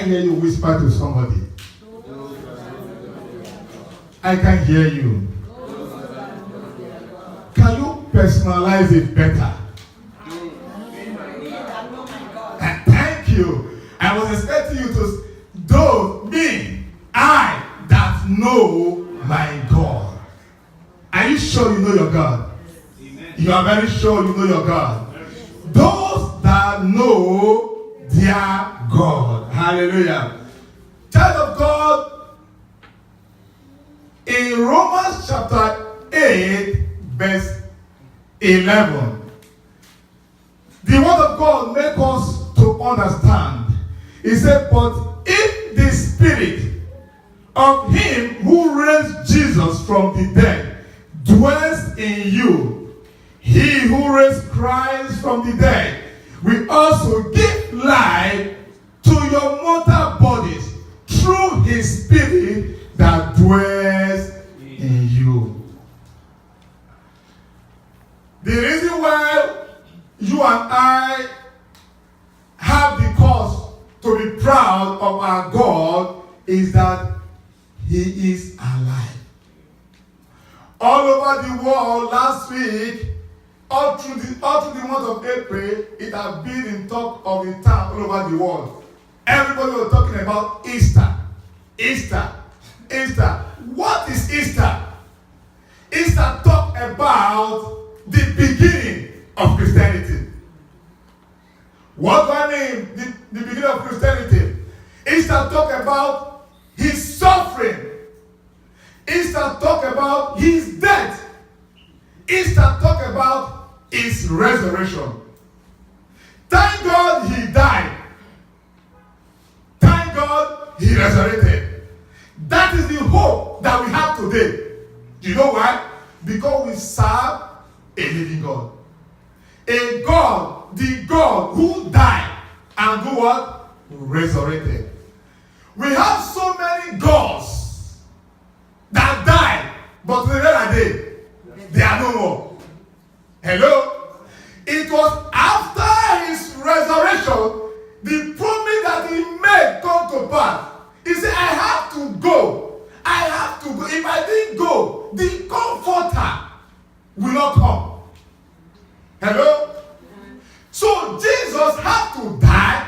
hear you whisper to somebody. I can hear you. Can you personalize it better? Thank you. I was expecting you to I that know my God. Are you sure you know your God? Amen. You are very sure you know your God. Those that know their God. Hallelujah. Child of God, in Romans chapter 8, verse 11, the word of God makes us to understand. He said, but if the Spirit of him who raised Jesus from the dead dwells in you, he who raised Christ from the dead will also give life to your mortal bodies through his Spirit that dwells in you. The reason why you and I have the cause to be proud of our God is that he is alive. All over the world last week, all through the month of April, it has been in talk of the town all over the world. Everybody was talking about Easter. Easter. Easter. What is Easter? Easter talk about the beginning of Christianity. What do I mean, the beginning of Christianity? Easter talk about his suffering. Easter talk about his death. Easter talk about his resurrection. Thank God he died. Thank God he resurrected. That is the hope that we have today. Do you know why? Because we serve a living God. A God, the God who died and who what? Resurrected. We have so many gods that died, but where are they? They are no more. Hello? It was after his resurrection, the promise that he made come to pass. He said, I have to go. I have to go. If I didn't go, the comforter will not come. Hello? So Jesus had to die,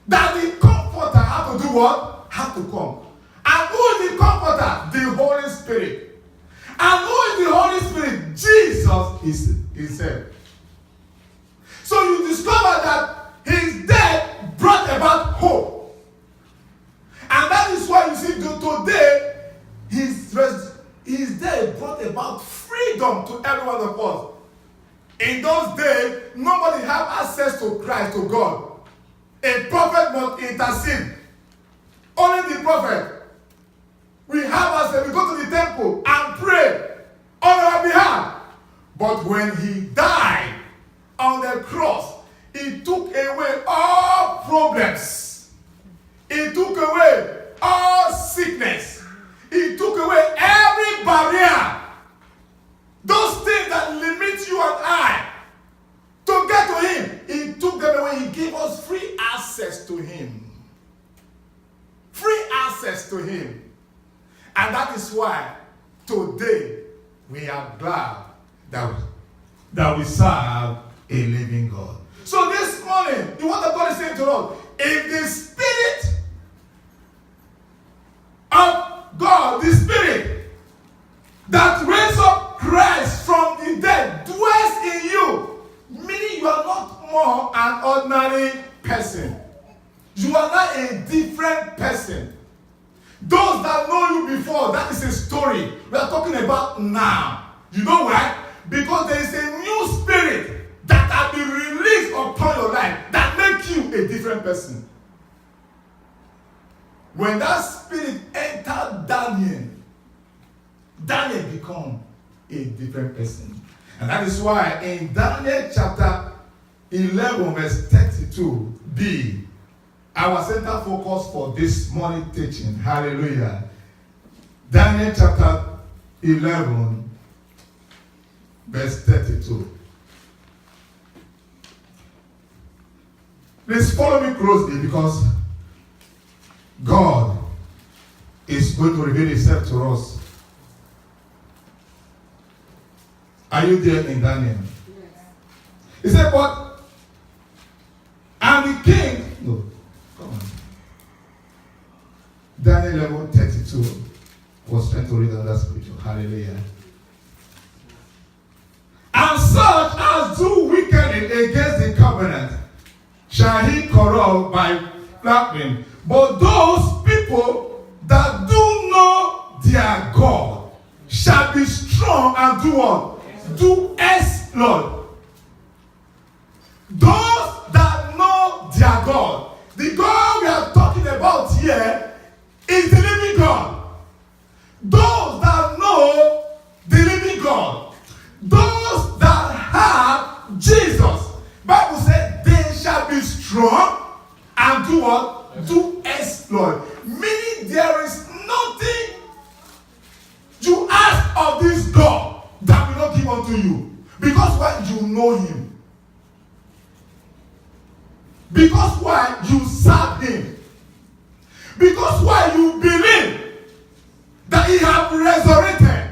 that the comforter had to do what? Had to come. And who is the comforter? The Holy Spirit. And who is the Holy Spirit? Jesus is himself. So you discover that his death brought about hope. And that is why you see today, his death brought about freedom to every one of us. In those days, nobody had access to Christ, to God. A prophet must intercede. Only the prophet. We have access. We go to the temple and pray on our behalf. But when he died on the cross, he took away all problems. He took away all sickness. He took away every barrier. Those things that limit you and I to get to him, he took them away. He gave us free access to him. Free access to him. And that is why today we are glad that we serve a living God. So this morning, what the God is saying to us, if the Spirit of God, the Spirit that raised up Christ from the dead dwells in you, meaning you are not more an ordinary person. You are not a different person. Those that know you before, that is a story. We are talking about now. You know why? Because there is a new spirit that has been released upon your life that makes you a different person. When that spirit entered Daniel became a different person. And that is why in Daniel chapter 11 verse 32b, our center focus for this morning teaching. Hallelujah. Daniel chapter 11 verse 32. Please follow me closely because God is going to reveal himself to us. Are you there in Daniel? Yes. He said, but, and the king, no, come on. Daniel 11:32 was trying to read another scripture. Hallelujah. And such as do wickedly against the covenant shall he corrupt by flattering. But those people that do know their God shall be strong and do what? Do exploit. Those that know their God. The God we are talking about here is the living God. Those that know the living God. Those that have Jesus. Bible said they shall be strong and do what? Do exploit. Meaning there is nothing you ask of this God that will not give unto you. Because why? You know him. Because why? You serve him. Because why? You believe that he has resurrected.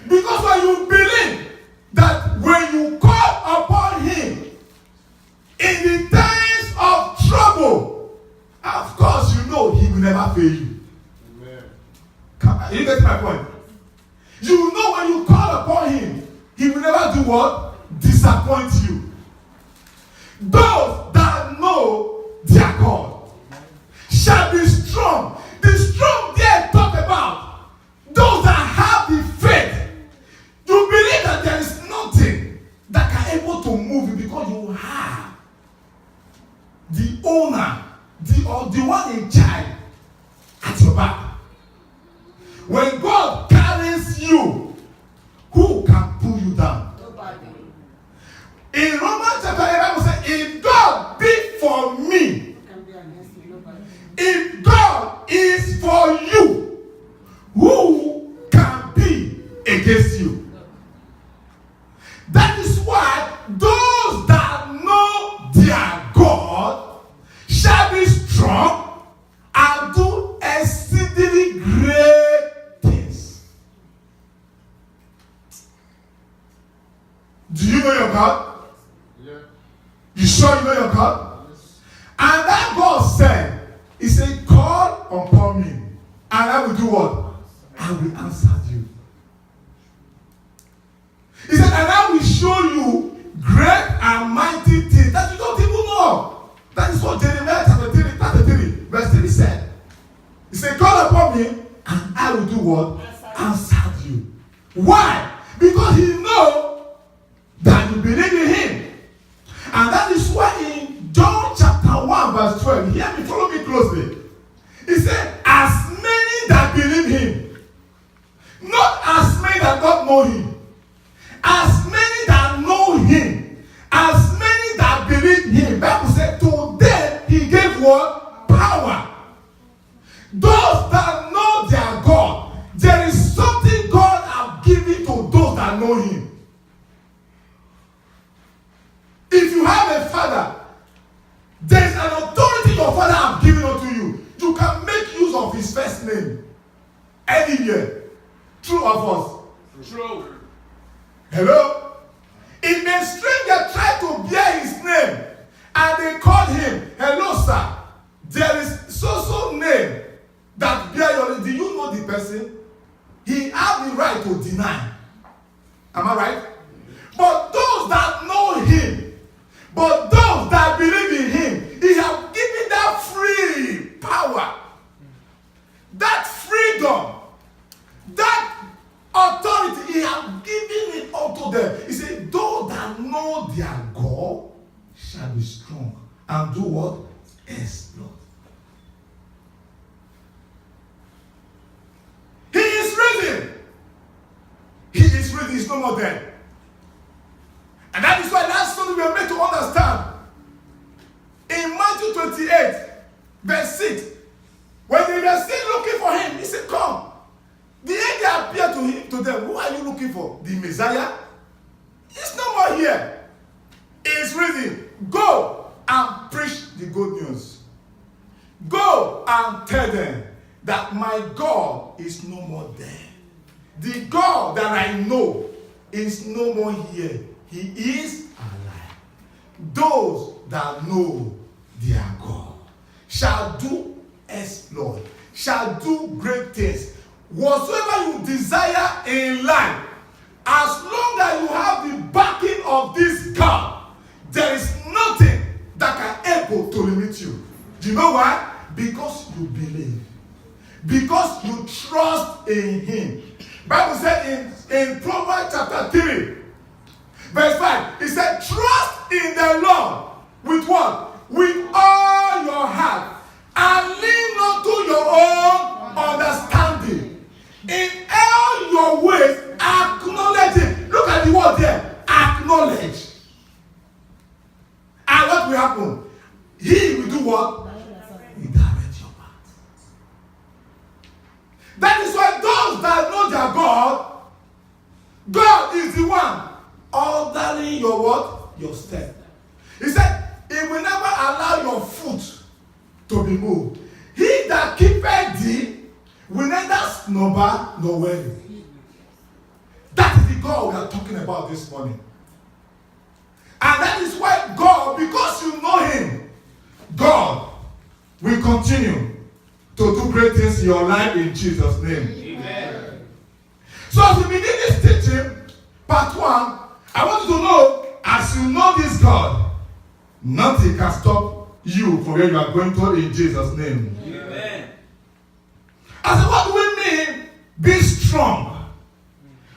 Because why? You believe that when you call upon him in the times of trouble, of course you know he will never fail you. Amen. You get my point? You know when you call upon him, he will never do what? Disappoint you. Those that know their God shall be strong. The strong there talk about those that have the faith. You believe that there is nothing that can able to move you because you have the owner, the one in charge at your back. When God carries you, who can pull you down? Nobody. In Romans chapter 8, Bible says, if God be for me, if God is for you, who can be against you? That is why those that know their God shall be strong and do exceedingly great things. Do you know your God? Yeah. You sure you know your God? Yes. And that God said, he said, call upon me and I will do what? I will answer you. He said, and I will show you great and mighty things that you don't even know. That is what Jeremiah chapter 33, verse 3 said. He said, call upon me and I will do what? Answer you. Why? Because he knows that you believe in him. And that is why in John chapter 1 verse 12, hear me, follow me closely. He said, as many that believe him, not as many that don't know him. As many that know him, as many that believe him, Bible said to them he gave what? Power. Those that know their God, there is something God has given to those that know him. If you have a father, there is an authority your father has given unto you. You can make use of his first name anywhere. True of us? True. Hello? If a stranger tried to bear his name and they called him, hello sir, there is so name that bear your name. Do you know the person? He has the right to deny. Am I right? But those that know him, but those that believe in him, he has given that free power, that freedom, that authority, he has given it unto them. He said, those that know their God shall be strong and do what? Exploit. He is risen. He is risen. He is no more dead. And that is why last Sunday we are made to understand. In Matthew 28, verse 6, when they were still looking for him, he said, come. The angel appeared to them. Who are you looking for? The Messiah? He's no more here. He is risen. Go and preach the good news. Go brethren, that my God is no more there. The God that I know is no more here. He is alive. Those that know their God shall do exploit, shall do great things. Whatsoever you desire in life, as long as you have the backing of this God, there is nothing that can able to limit you. Do you know why? Because you believe. Because you trust in Him. Bible said in Proverbs chapter 3, verse 5, it said, trust in the Lord with what? With all your heart, and lean not to your own understanding. In all your ways, acknowledge Him. Look at the word there. Acknowledge. And what will happen? He will do what? He direct your path. That is why those that know their God, God is the one ordering your what? Your step. He said, He will never allow your foot to be moved. He that keepeth thee will neither slumber nor weary. That is the God we are talking about this morning. And that is why God, because you know Him, God will continue to do great things in your life in Jesus' name. Amen. So as we begin this teaching, part 1, I want you to know, as you know this God, nothing can stop you from where you are going to in Jesus' name. Amen. I said, what do we mean, be strong?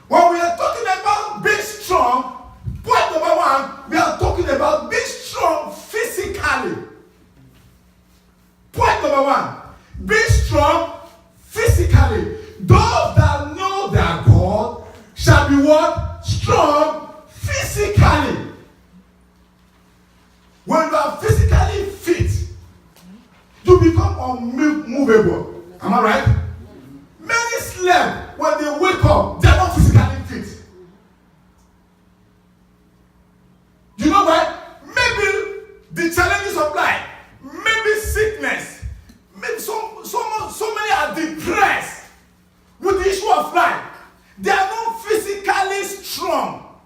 When we are talking about being strong, point number 1, we are talking about being strong physically. Point number 1, be strong physically. Those that know their God shall be what? Strong physically. When you are physically fit, you become unmovable. Am I right? Many slept when they wake up, they are not physically fit. You know why? Maybe the challenges of life, maybe sickness, maybe so many are depressed with the issue of life. They are not physically strong.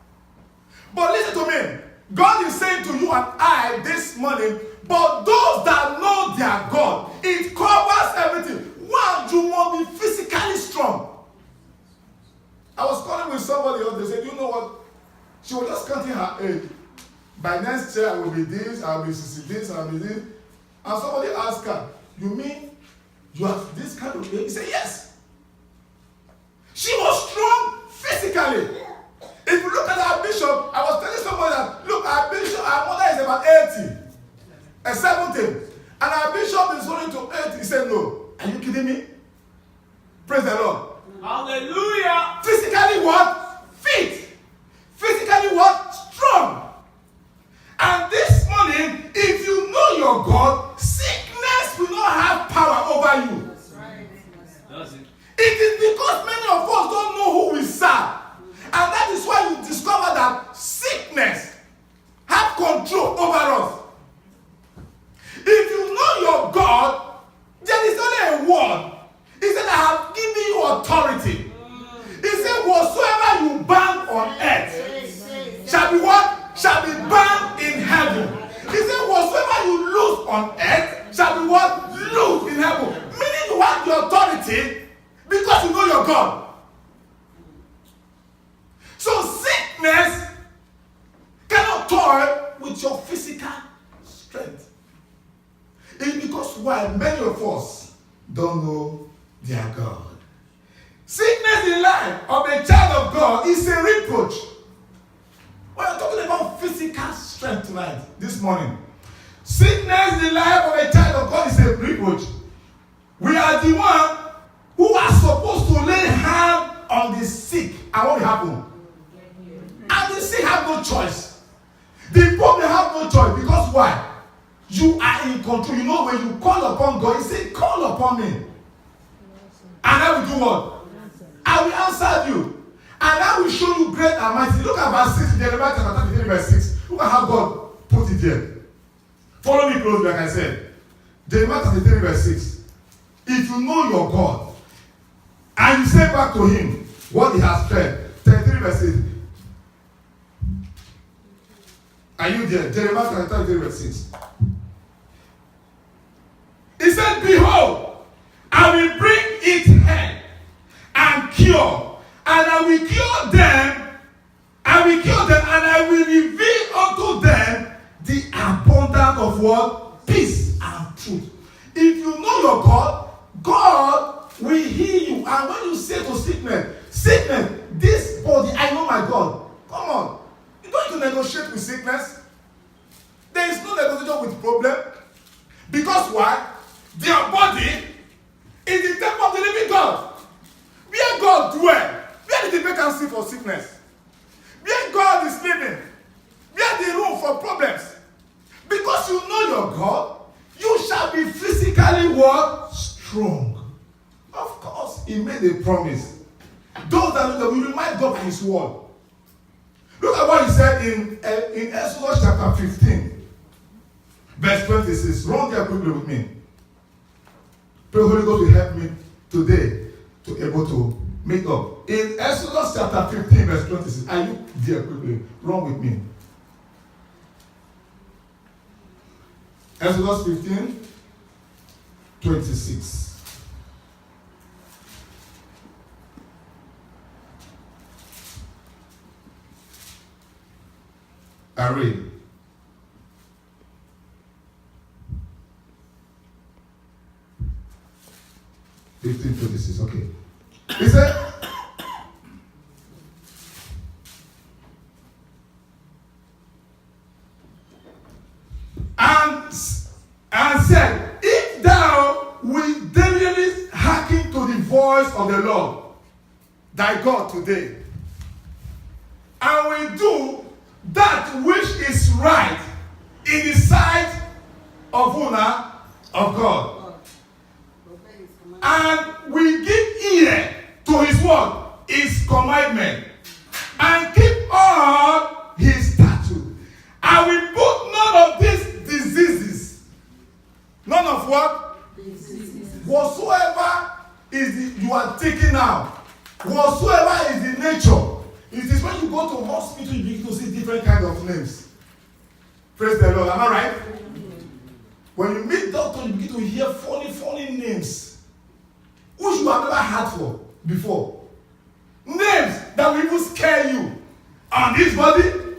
But listen to me. God is saying to you and I this morning, but those that know their God, it covers everything. One, you must be physically strong. I was calling with somebody else, they said, you know what? She was just counting her age. By next year, I will be this, I will be this, I will be this. And somebody asked her, you mean you have this kind of age? He said, yes. She was strong physically. If you look at our bishop, I was telling somebody that, look, our bishop, our mother is about 80, 70, and our bishop is going to 80. He said, no. Are you kidding me? Praise the Lord. Hallelujah. Physically what? Fit. Physically what? Strong. And this morning, if you know your God, sickness will not have power over you. That's right. Does it? It is because many of us don't know who we serve. And that is why you discover that sickness have control over us. If you know your God, there is only a word. He said, I have given you authority. He said, whatsoever you bind on earth shall be what? Shall be bound in heaven. He said, whatsoever you loose on earth shall be what? Loose in heaven. Meaning you have the authority because you know your God. So sickness cannot toy with your physical strength. It's because why many of us don't know their God. Sickness in life of a child of God is a reproach. We are talking about physical strength tonight, this morning. Sickness in the life of a child of God is a reproach. We are the one who are supposed to lay hand on the sick. And what will happen? And the sick have no choice. The poor may have no choice because why? You are in control. You know when you call upon God, He said, call upon me. And I will do what? I will answer you. And I will show you great and mighty. Look at verse 6, Jeremiah chapter 33, verse 6. Look at how God put it here. Follow me closely, like I said. Jeremiah 33, verse 6. if you know your God, and you say back to him what he has said, 33 verses. Are you there? Jeremiah 33 verse 6. He said, behold, I will bring it head and cure, and I will cure them, and I will reveal unto them the abundance of what? Peace and truth. If you know your God, God will heal you. And when you say to sickness, this body, I know my God. Come on. You don't need to negotiate with sickness. There is no negotiation with problem. Because why? Their body is the temple of the living God. Where God dwells, where is the vacancy for sickness? Where God is living, where the room for problems? Because you know your God, you shall be physically what? Strong. Of course, he made a promise. Those that will remind God of his word. Look at what he said in Exodus chapter 15, verse 26. Run there quickly with me. Pray Holy Ghost will help me today to be able to make up. In Exodus chapter 15, verse 26. Are you there quickly? Run with me. Exodus 15, 26. I read. Okay. He said, and said, if thou wilt diligently hearken to the voice of the Lord thy God today, and will do that which is right in the sight of Una, of God, and we give ear to his word, his commandment, and keep all his statutes. I will put none of these diseases. None of what? Diseases. Whatsoever you are taking out, whatsoever is the nature, it is when you go to hospital you begin to see different kind of names. Praise the Lord. Am I right? When you meet doctor, you begin to hear funny names which you have never heard for before. Names that will even scare you. On this body, in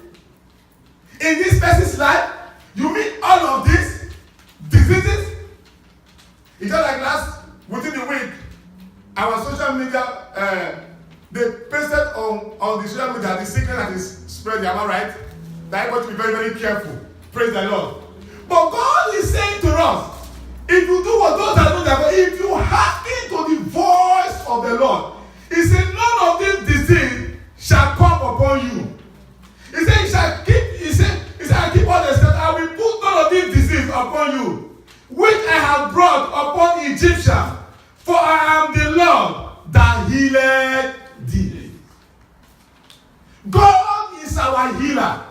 this person's life, you meet all of these diseases. It's just like within the week, our social media, they pasted on the social media the secret that is spreading. Am I right? That you got to be very, very careful. Praise the Lord. But God is saying to us, if you do what those that do that, if you hearken to the voice of the Lord, he said, none of this disease shall come upon you. He said, he said, I keep all the steps. I will put none of this disease upon you, which I have brought upon Egyptians, for I am the Lord that healeth thee. God is our healer.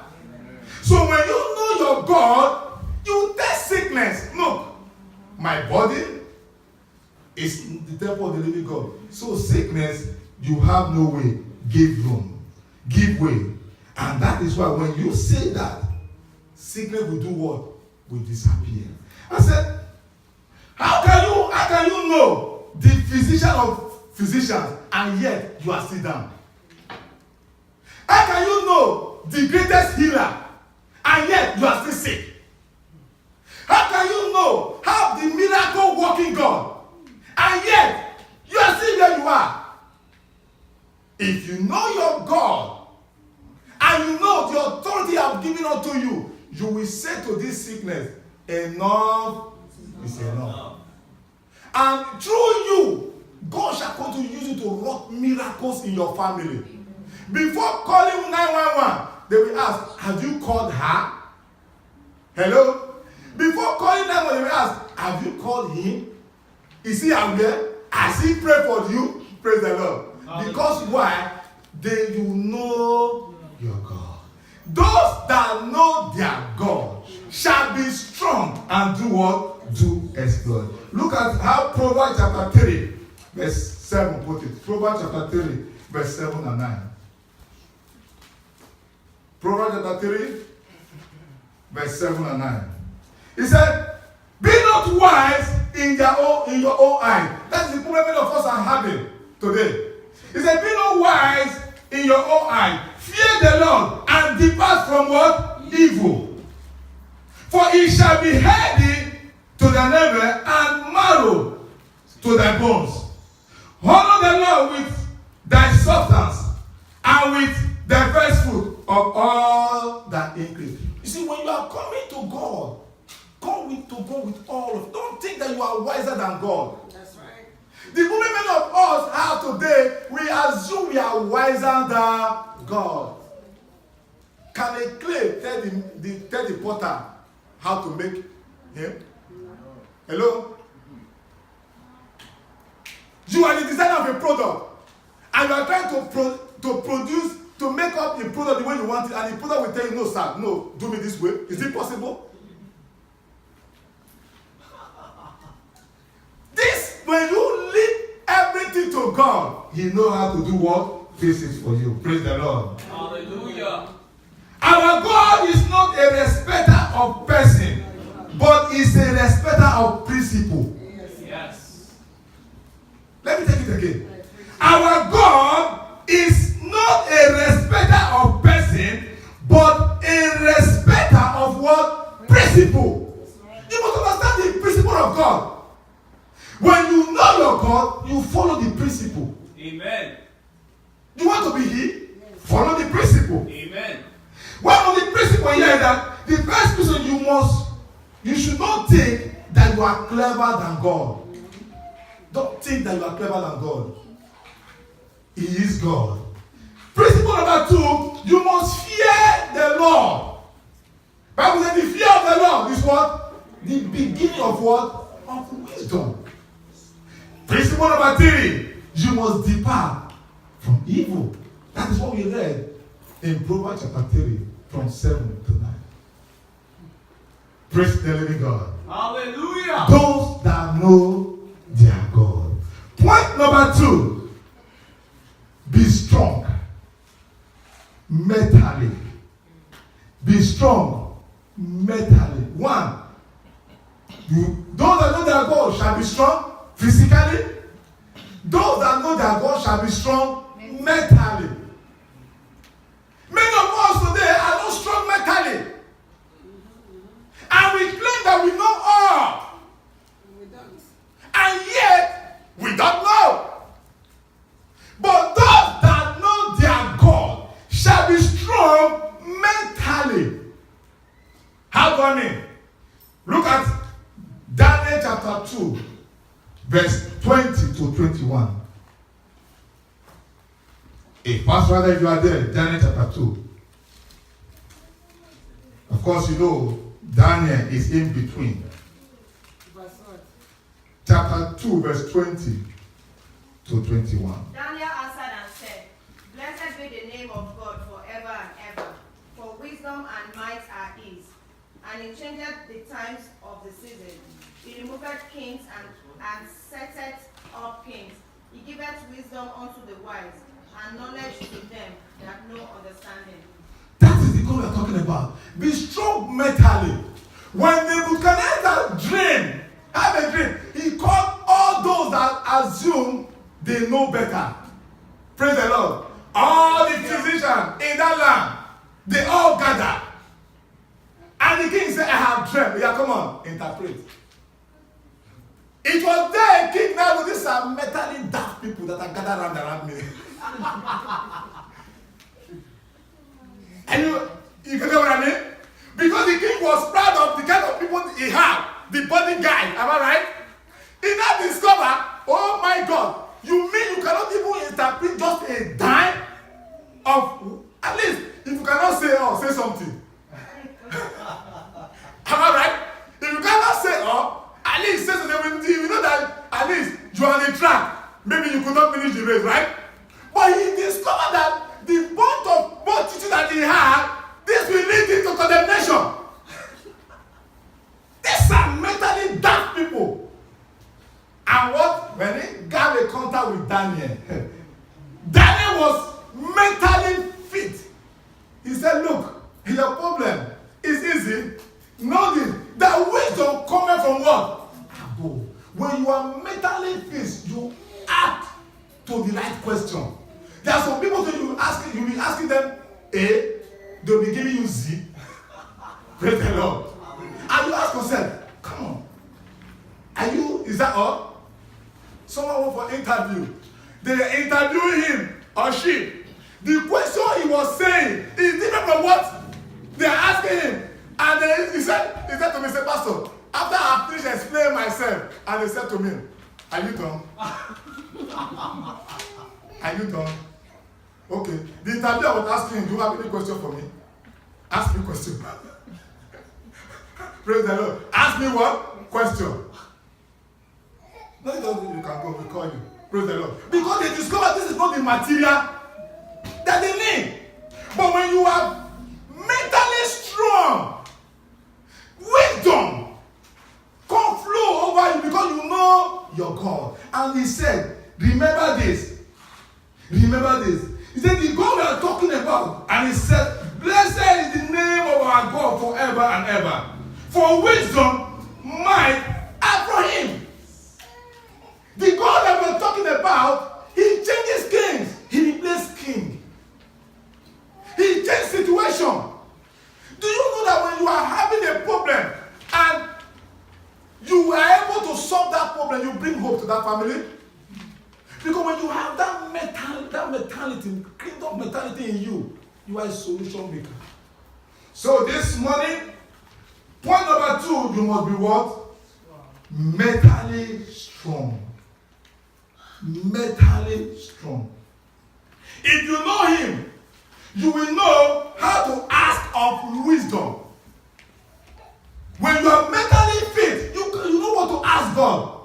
So when you know your God, you test sickness. Look, my body is the temple of the living God. So sickness, you have no way. Give room. Give way. And that is why when you say that, sickness will do what? Will disappear. I said, how can you know the physician of physicians and yet you are still down? How can you know the greatest healer and yet you are still sick? How can you know how the miracle working God and yet you are still where you are? If you know your God and you know the authority I have given unto you, you will say to this sickness, enough is enough. And through you, God shall continue to use you to work miracles in your family. Before calling 911, they will ask, have you called her? Hello? Before calling 911, they will ask, have you called him? Is he aware? Has he prayed for you? Praise the Lord. Because why? Then you know your God. Those that know their God shall be strong and do what? do exploit. Look at how Proverbs chapter 3, verse 7 put it. Proverbs chapter 3, verse 7 and 9. Proverbs chapter 3, verse 7 and 9. He said, be not wise in your own eye. That's the problem many of us are having today. He said, be not wise in your own eye. Fear the Lord and depart from what? Evil. For it shall be healthy to the liver and marrow to thy bones. Honor the Lord with thy substance and with the first fruit of all that increase. You see, when you are coming to God, come to God with all of it. Don't think that you are wiser than God. That's right. The problem many of us have today, we assume we are wiser than God. Can a clay tell the potter how to make him? Hello? You are the designer of a product, and you are trying to produce, to make up the product the way you want it, and the product will tell you, no, sir, no, do me this way. Is it possible? This, when you leave everything to God, He knows how to do what? Fix it for you. Praise the Lord. Hallelujah. Our God is not a respecter of person, but is a respecter of principle. Yes. Let me take it again. Our God is not a respecter of person, but a respecter of what? Principle. You must understand the principle of God. When you know your God, you follow the principle. Amen. You want to be He? Follow the principle. Amen. One of the principles here is that the first person you should not think that you are clever than God. Don't think that you are clever than God. He is God. Principle number 2, you must fear the Lord. Bible says the fear of the Lord is what? The beginning of what? Of wisdom. Principle number 3, you must depart from evil. That is what we read in Proverbs chapter 3, from 7 to 9. Praise the living God. Hallelujah. Those that know their God. Point number 2, be strong mentally. Be strong mentally. 1, those that know their God shall be strong physically. Those that know their God shall be strong mentally. Many of us today are not strong mentally. And we claim that we know all. And yet, we don't know. But those that know their God shall be strong mentally. How do I mean? Look at Daniel chapter 2, verse 20 to 21. If Pastor, if you are there, Daniel chapter 2. Of course, you know, Daniel is in between. Chapter 2, verse 20 to 21. Daniel answered and said, Blessed be the name of God forever and ever, for wisdom and might are his. And he changeth the times of the season. He removeth kings and setteth up kings. He giveth wisdom unto the wise, and knowledge to them that know understanding. That is the God we are talking about. Be strong mentally. When Nebuchadnezzar have a dream, he called all those that assume they know better. Praise the Lord. All the physicians in that land, they all gather. And the king said, I have dreamt. Yeah, come on, interpret. It was there, King now, these are mentally daft people that are gathered around me. And you can know what I mean? Because the king was proud of the kind of people he had, the body guy, am I right? He now discovered, oh my God, you mean you cannot even interpret just a dime of, at least, if you cannot say, oh, say something. Am I right? If you cannot say, oh, at least say something, you know that at least you are on the track. Maybe you could not finish the race, right? But he discovered that the bunch of multitude that he had, this will lead him to condemnation. These are mentally daft people. And what? When he got a contact with Daniel, Daniel was mentally fit. He said, look, your problem is easy. Know this, that wisdom coming from what? Above. When you are mentally fit, you act to the right question. There are some people that you'll be asking them A, they'll be giving you Z. Praise the Lord. And you ask yourself, come on. Is that all? Someone went for interview. They interviewing him or she. The question he was saying is different from what they are asking him. And then he said to me, say, Pastor, after I finished explaining myself, and they said to me, are you done? Are you done? Okay. The interviewer was asking him, do you have any question for me? Ask me a question. Praise the Lord. Ask me what? Question. No, you can go, we call you. Praise the Lord. Because they discovered this is not the material that they need. But when you are mentally strong, wisdom come flow over you because you know your God. And he said, remember this. Remember this. He said, the God we are talking about. And he said, blessed is the name of our God forever and ever. For wisdom, might, and for him. The God that we're talking about, he changes kings. He replaces king. He changes situation. Do you know that when you are having a problem and you are able to solve that problem, you bring hope to that family? Because when you have that mentality, kingdom mentality in you, you are a solution maker. So this morning, point number 2, you must be what? Mentally strong. Mentally strong. If you know him, you will know how to ask of wisdom. When you are mentally fit, you know what to ask God.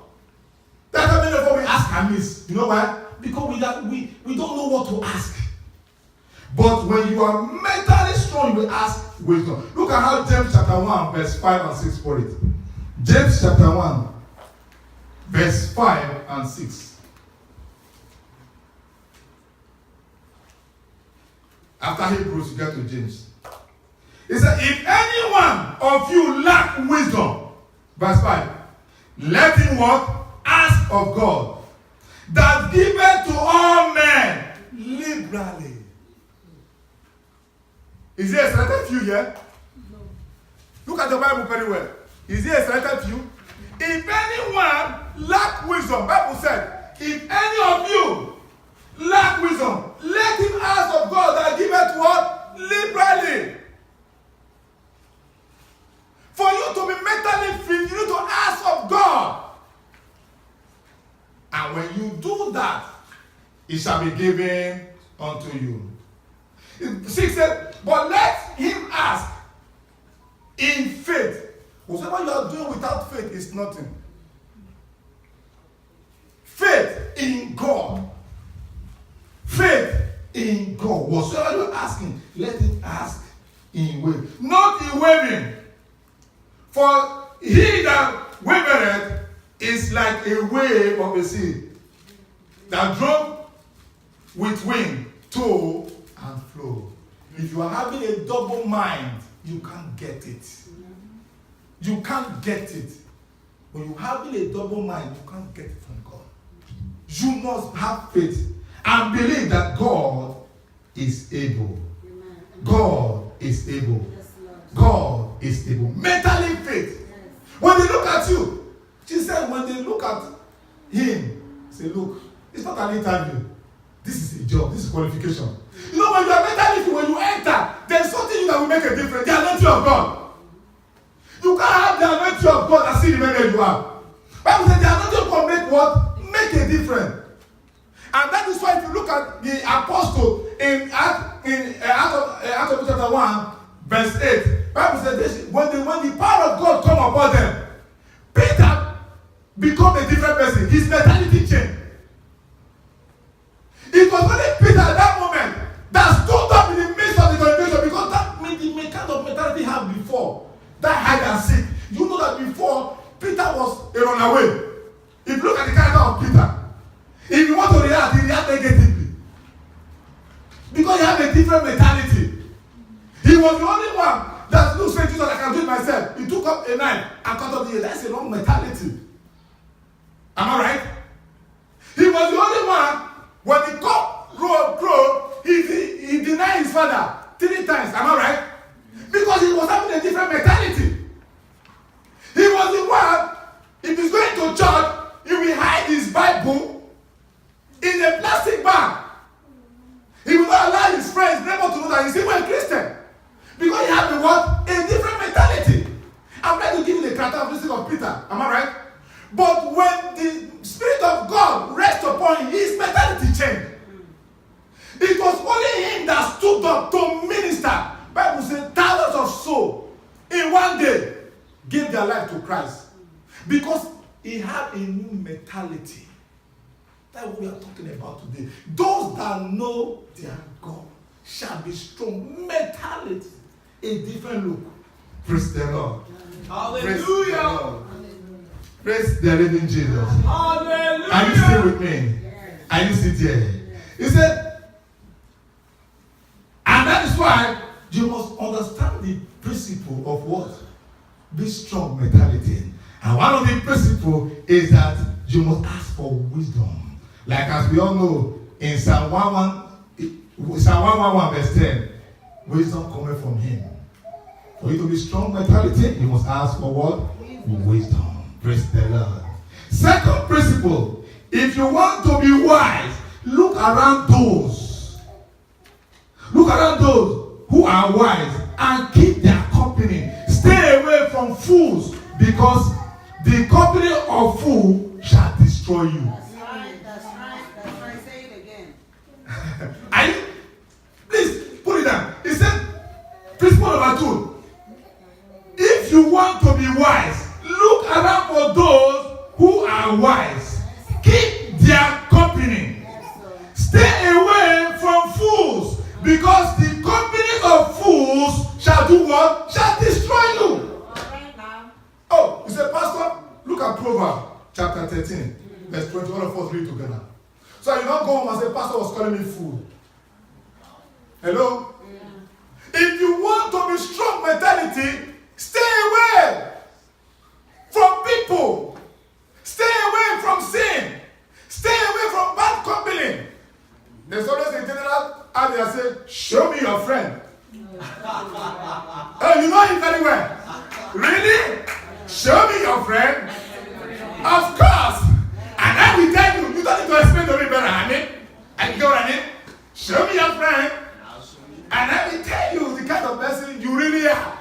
That's how many of us we ask and miss. You know why? Because we don't know what to ask. But when you are mentally strong, you will ask wisdom. Look at how James chapter 1, verse 5 and 6 put it. James chapter 1, verse 5 and 6. After Hebrews, you get to James. He said, if any one of you lack wisdom, verse 5, let him what? Ask of God, that giveth to all men liberally. Is there a selected few here? No. Look at the Bible very well. Is there a selected few? If anyone lack wisdom, Bible said, if any of you lack wisdom, let him ask of God that giveth what? Liberally. For you to be mentally fit, you need to ask of God. And when you do that, it shall be given unto you. 6 said, but let him ask in faith. Whatever you are doing without faith is nothing. Faith in God. Faith in God. Whatsoever you're asking, let him ask in faith. Not in wavering. For he that wavereth is like a wave of a sea that drove with wind to and flow. If you are having a double mind, you can't get it. You can't get it. When you are having a double mind, you can't get it from God. You must have faith and believe that God is able. God is able. God is able. Mentally faith. When they look at you, she said, when they look at him, say, look, it's not an interview. This is a job. This is qualification. You know, when you are mentally fit, when you enter, there's something that will make a difference. The anointing of God. You can't have the anointing of God and see the man that you are. Bible says the anointing of God make what? Make a difference. And that is why if you look at the apostle in Acts of chapter 1, verse 8, Bible says this, when the power of God come upon them, Peter become a different person. His mentality changed. It was only Peter at that moment that stood up in the midst of the congregation, because that the kind of mentality he had before, that hide and seek. You know that before Because he had a different mentality. He was the only one that looked straight to Jesus, I can do it myself. He took up a knife and cut off the ear. That's a wrong mentality. Am I right? He was the only one, when the cock crowed, he denied his father 3 times. Am I right? Because he was having a different mentality. He was the one, if he's going to church, he will hide his Bible in a plastic bag. He will not allow his friends, neighbor to know that he's even a Christian. Because he had the what? A different mentality. I'm trying to give you the characteristic of Peter. Am I right? But when the Spirit of God rests upon him, his mentality changed. It was only him that stood up to minister. Bible says thousands of souls in one day gave their life to Christ. Because he had a new mentality. That's what we are talking about today. Those that know their God shall be strong. Mentality. A different look. Praise the Lord. Hallelujah. Praise the living Jesus. Hallelujah. Are you still with me? Are you still there? He said, and that is why you must understand the principle of what? Be strong mentality. And one of the principles is that you must ask for wisdom. Like as we all know, in Psalm 111 verse 10, wisdom coming from him. For you to be strong mentality, you must ask for what? Wisdom. Praise the Lord. Second principle, if you want to be wise, look around those who are wise and keep their company. Stay away from fools, because the company of fools shall destroy you. That's right. Say it again. Please put it down. He said, principle number 2. If you want to be wise, look around for those who are wise. Keep their company. Stay away from fools, because the company of fools shall do what? Shall destroy you. Oh, you said, Pastor, look at Proverbs chapter 13, verse 20. All of us read together. So you don't go home and say, Pastor was calling me fool. Hello? If you want to be strong mentality, stay away from people. Stay away from sin. Stay away from bad company. There's always a general out there say, show me your friend. Oh, you know him very well. Really? Show me your friend. Of course. And I will tell you, you don't need to explain to me better, honey. I can go on it. Show me your friend. And I will tell you the kind of person you really are.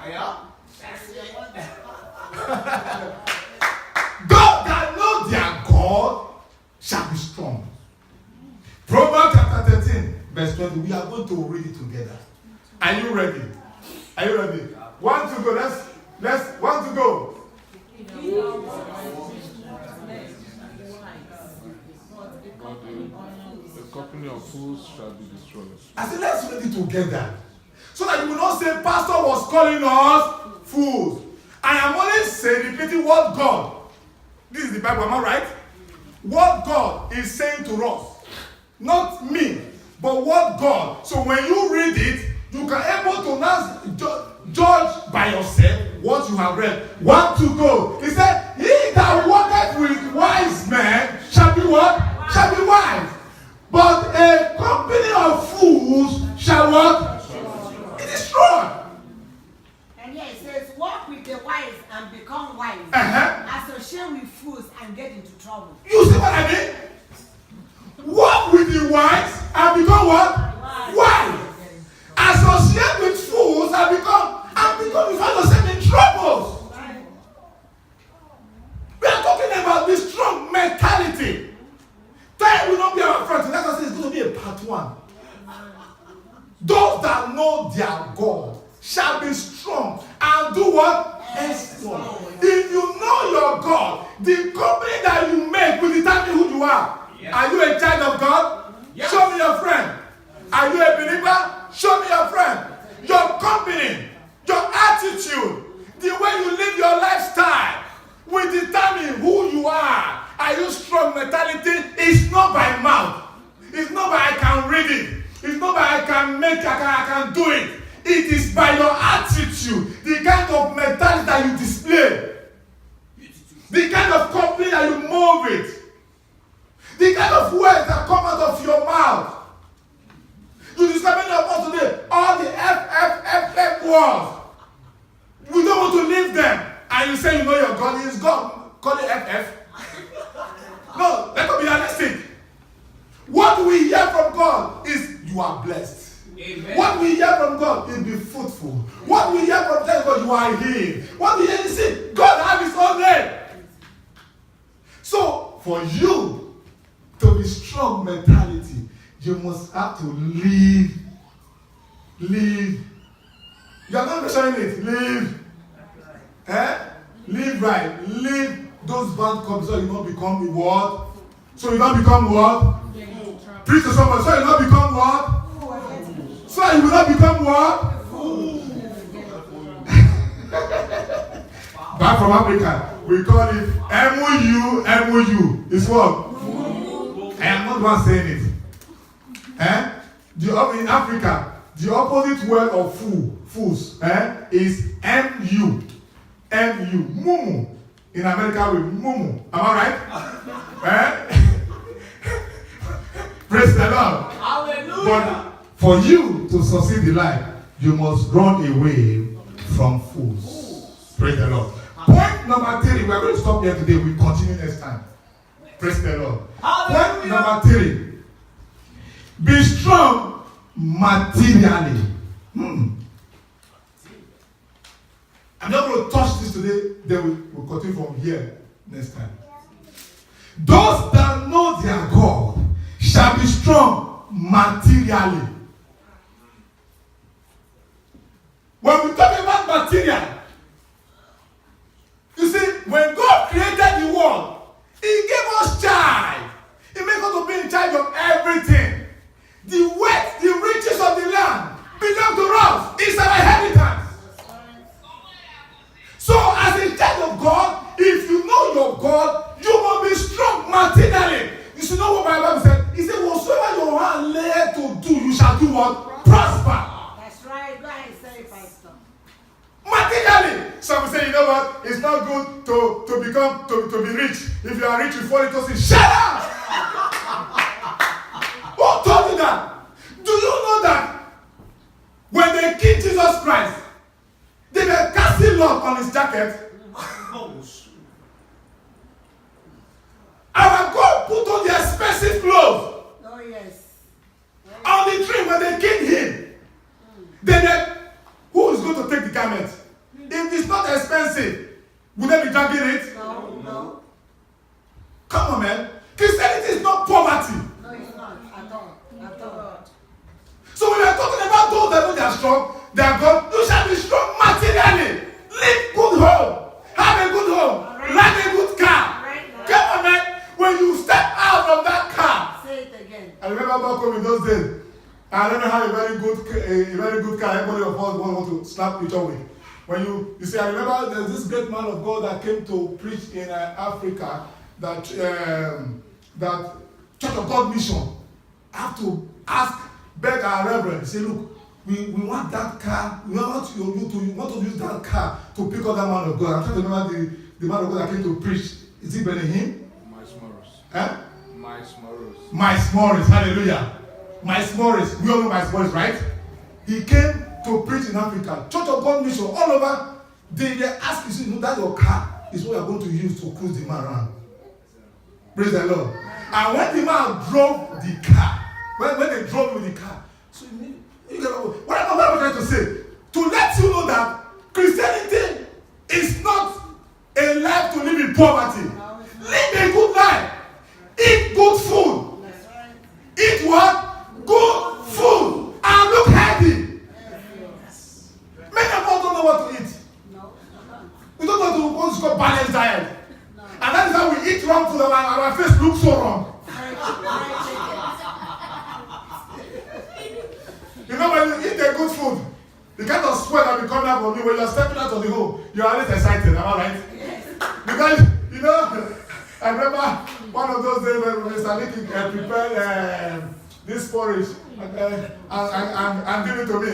Those that know their God shall be strong. Proverbs chapter 13, verse 20. We are going to read it together. Are you ready? Are you ready? 1 to go. Let's 1 to go. The company of fools shall be destroyed. I said, let's read it together. So that you will not say, Pastor was calling us fools. I am only saying, repeating what God. This is the Bible, am I right? What God is saying to us. Not me, but what God. So when you read it, you can able to now judge by yourself what you have read. 1 to go. He said, he that walketh with wise men shall be what? Shall be wise. But a company of fools shall what? It is strong. And here it says, walk with the wise and become wise. Associate with fools and get into trouble. You see what I mean? Walk with the wise and become what? Wise. Associate with fools and become you find yourself in troubles. We are talking about the strong mentality. Time will not be our friend. Let us say it's going to be a part 1. Those that know their God shall be strong and do what? Exploit. If you know your God, the company that you make will determine who you are. Yes. Are you a child of God? Yes. Show me your friend. Are you a believer? Show me your friend. Your company, your attitude, the way you live your lifestyle will determine who you are. Are you strong mentality? It's not by mouth. It's not by I can read it. It's not by I can world. We don't want to leave them. And you say you know your God is God. Call it FF. No, let us be realistic. What we hear from God is you are blessed. Amen. What we hear from God is be fruitful. What we hear from God, you are healed. What we hear is see, God has his own name. So, for you to be strong mentality, you must have to live. You are not mentioning it. Live. Live right. Live those bad copies so you don't become the what? So you don't become what? Preach to someone so you don't become what? So you will not become what? Back from Africa, we call it MOU. It's what? I am not one saying it. In Africa, the opposite word of fools is MU. Mumu. In America, we mumu. Am I right? Praise the Lord. Hallelujah. But for you to succeed in life, you must run away from fools. Praise the Lord. Point number 3. We are going to stop here today. We continue next time. Praise the Lord. Hallelujah. Point number 3. Be strong materially. I'm not going to touch this today. Then we'll continue from here next time. Those that know their God shall be strong materially. When we talk about material, you see, when God created the world, He gave us charge. He made us to be in charge of everything. The wealth, the riches of the land belong to us. It's our inheritance. So, as a child of God, if you know your God, you will be strong materially. You should know what my Bible said. He said, whatsoever your hand lay to do, you shall do what? Prosper. That's right. Go ahead and say it, Pastor. Materially. Some say, you know what? It's not good to be rich. If you are rich, you fall into sin. Shut up! Who told you that? Do you know that when they killed Jesus Christ, they were casting lot on his jacket? Our God put on the expensive clothes. Oh, yes. On the tree when they killed him. Then who is going to take the garment? If it's not expensive, would they be dragging it? No. Come on, man. Christianity is not poverty. No, it's not. At all. So when we are talking about those that know they are strong, they are God, you shall be strong materially. Live good home. Have a good home. Ride a good car. Come on, man. When you step out of that car. Say it again. I remember back home in those days. I never had a very good car. Everybody of us want to slap each other with. When you see, I remember there's this great man of God that came to preach in Africa. That Church of God mission. I have to beg our reverend. Say, look, we want that car. We want to use that car to pick up that man of God. I'm trying to remember the man of God that came to preach. Is it Benihim? Miles Morris. Huh? Miles Morris. Hallelujah. Miles Morris. We all know Miles Morris, right? He came to preach in Africa. Church of God mission all over. They ask you, see, that your car is what you're going to use to cruise the man around. Praise the Lord. And when the man drove the car, when they drove with the car, so you get what I'm trying to say, to let you know that Christianity is not a life to live in poverty. Live a good life. Eat good food. Eat what? Good food. And look healthy. Many of us don't know what to eat. We don't know what's called balanced diet. And that is how we eat wrong food and our face looks so wrong. You know, when you eat a good food, the kind of sweat that will come out from you when you're stepping out of the home, you're always excited, am I right? Yes. Because, you know, I remember one of those days when Mr. Nicky prepared this porridge and give it to me.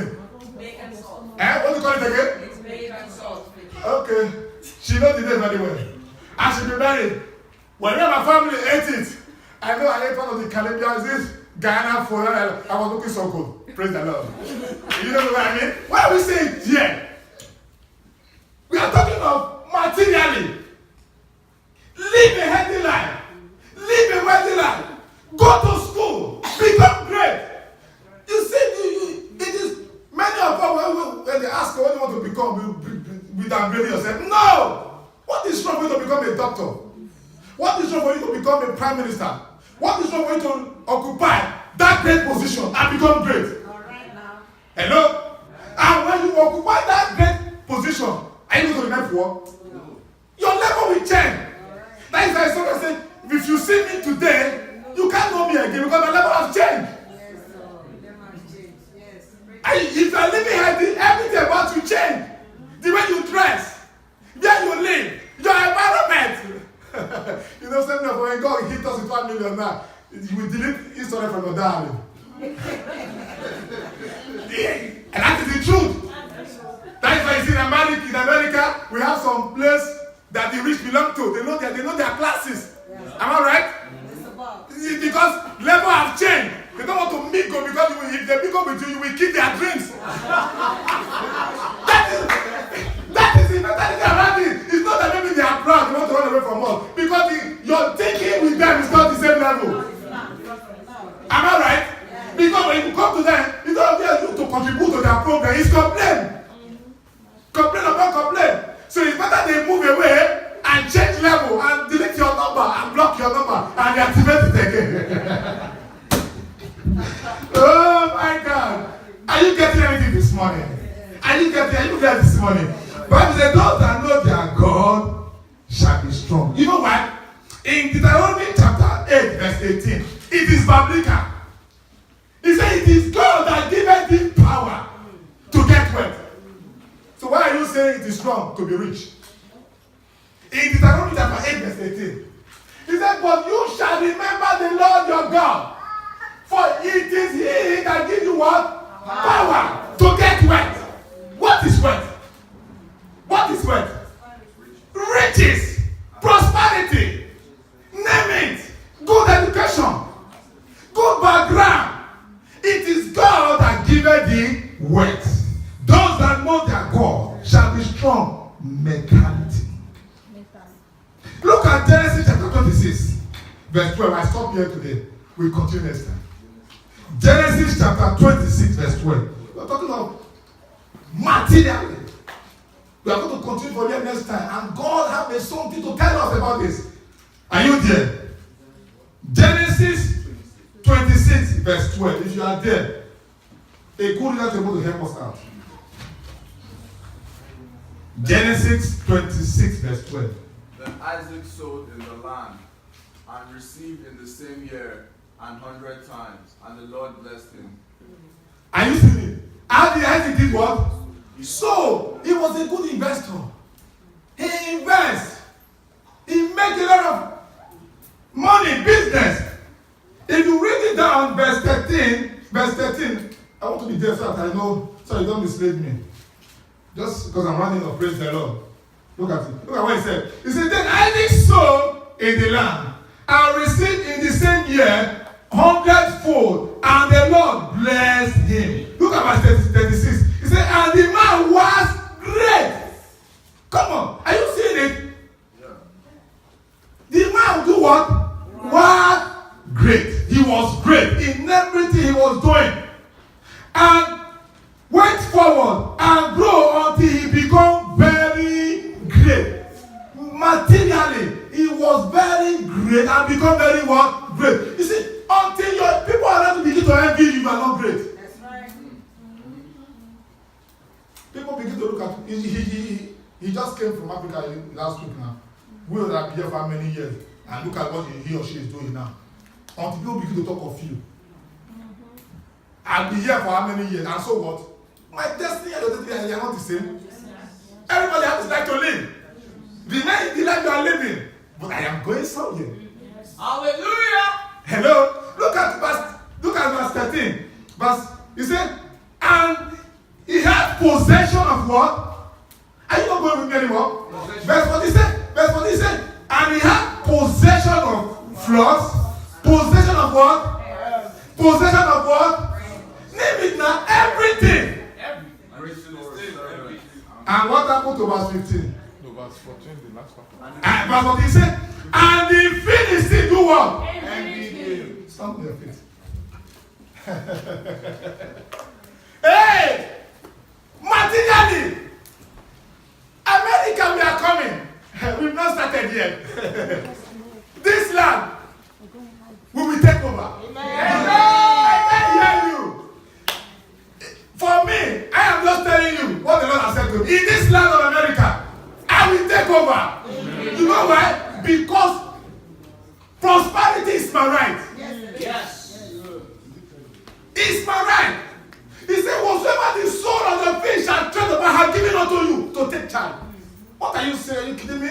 Bacon salt. What do you call it again? It's bacon salt. Okay. She knows the name very well. And she prepared it. When my family ate it, I know I ate one of the Caribbean. Ghana for I was looking so good. Praise the Lord. You know what I mean? Why are we saying here? We are talking of materially. Live a healthy life. Live a wealthy life. Go to school. Become great. You see, it is many of us when they ask what you want to become, we downgrade yourself. No! What is wrong for you to become a doctor? What is wrong for you to become a prime minister? What is wrong for you to occupy that great position and become great? All right now. Hello? And when you occupy that great position, are you going to remain poor? Your level will change. That is why someone said, if you see me today, you can't know me again because my level has changed. Yes, sir. Level has changed. Yes. And if you are living healthy, everything about you change. The way you dress, where you live, your environment. You know, something of when God hit us with 1 million now, you will delete history from your darling. And that is the truth. That is why you see in America, we have some place that the rich belong to. They know their classes. Yes. Am I right? Yes. Because level have changed. They don't want to mingle because if they mingle with you, you will keep their dreams. that is the mentality around it. It's not that maybe they are proud, they want to run away from us. Because your thinking with them is not the same level. Am I right? Yes. Because when you come to them, it's not there to contribute to their program. It's complain. Complain about complain. So it's better they move away and change level and delete your number and block your number and reactivate it again. Oh my God. Are you getting anything this morning? Are you getting this morning? Bible says, those that know their God shall be strong. You know what? In Deuteronomy chapter 8, verse 18, it is biblical. He said, it is God that giveth thee power to get wealth. So why are you saying it is wrong to be rich? In Deuteronomy chapter 8, verse 18, he said, but you shall remember the Lord your God, for it is he that gives you what? Power to get wealth. What is wealth? What is wealth? Riches, prosperity, name it, good education, good background. It is God that giveth thee wealth. Those that know their God shall be strong mentality. Look at Genesis chapter 26, verse 12. I stop here today. We'll continue next time. Genesis chapter 26, verse 12. We're talking about materially. We are going to continue for here next time. And God has something to tell us about this. Are you there? Genesis 26, verse 12. If you are there, a good leader is able to help us out. Genesis 26, verse 12. Then Isaac sowed in the land and received in the same year 100 times, and the Lord blessed him. Are you seeing it? How did Isaac did what? So he was a good investor. He invests. He makes a lot of money, business. If you read it down, verse 13, I want to be there so that I know, so you don't mislead me. Just because I'm running of praise the Lord. Look at it. Look at what he said. He said, then Isaac sowed in the land and received in the same year 100-fold, and the Lord blessed him. Look at verse 36. He said, and the man was great. Come on. Are you seeing it? Yeah. The man do what? Was great. He was great in everything he was doing. And went forward and grow until he became very great. Materially, he was very great and become very what? Great. You see, until your people are not begin to envy you, you are not great. That's right. People begin to look at he just came from Africa last week now. We will have been here for how many years? And look at what he or she is doing now. Until people begin to talk of you. I'll be here for how many years? And so what? My destiny and your destiny, they are not the same. Everybody has his life to live. The life you are living. But I am going somewhere. Hallelujah. Hello? Look at verse 13. He said, and he had possession of what? Are you not going with me anymore? Verse 40 said, and he had possession of flocks, possession of what? Possession of what? Name it now. Everything. And what happened to verse 15? No, verse 14, the last part. And verse 14 said, and the Philistines do what? Stand on your feet. Hey! Materially! America, we are coming. We've not started yet. This land, we will take over. I can hear you. For me, I am just telling you what the Lord has said to me. In this land of America, I will take over. You know why? Because prosperity is my right. Yes. It's my right. He said, whatsoever the soul of the fish shall tread upon, I have given unto you to take charge. What are you saying? Are you kidding me?